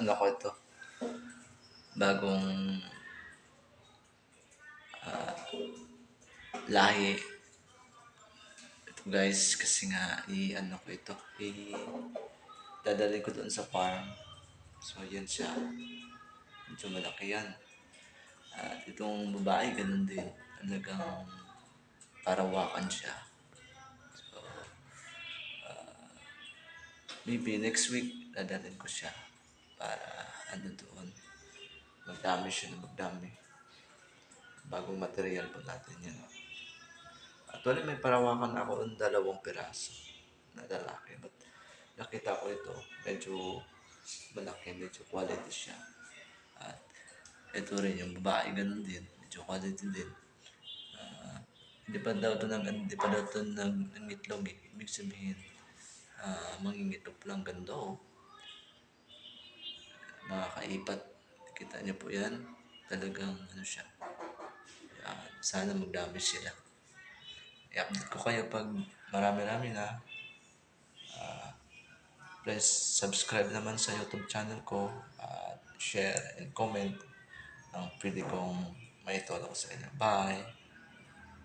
ano ko ito, bagong lahi. Ito guys, kasi nga i-ano ko ito, dadalhin ko doon sa farm. So yan siya, medyo malaki yan. At itong babae, ganun din. Talagang parawakan siya. So, maybe next week, dadalhin ko siya para ano doon. Magdami siya na magdami. Bagong material po natin yan. Actually, may parawakan ako ng 2 piraso na lalaki. But nakita ko ito, medyo malaki, medyo quality siya. At ito rin yung babae, ganun din. Medyo quality din. Hindi pa daw ito hindi pa daw ito nangitlog eh. Ibig sabihin, mangingitlog lang ganda oh. Mga kaipat. Kita niyo po yan. Talagang ano siya. Sana magdami sila. I-update ko kayo pag marami-rami na. Please subscribe naman sa YouTube channel ko at share and comment ang pwede kong maitulong sa inyo. Bye!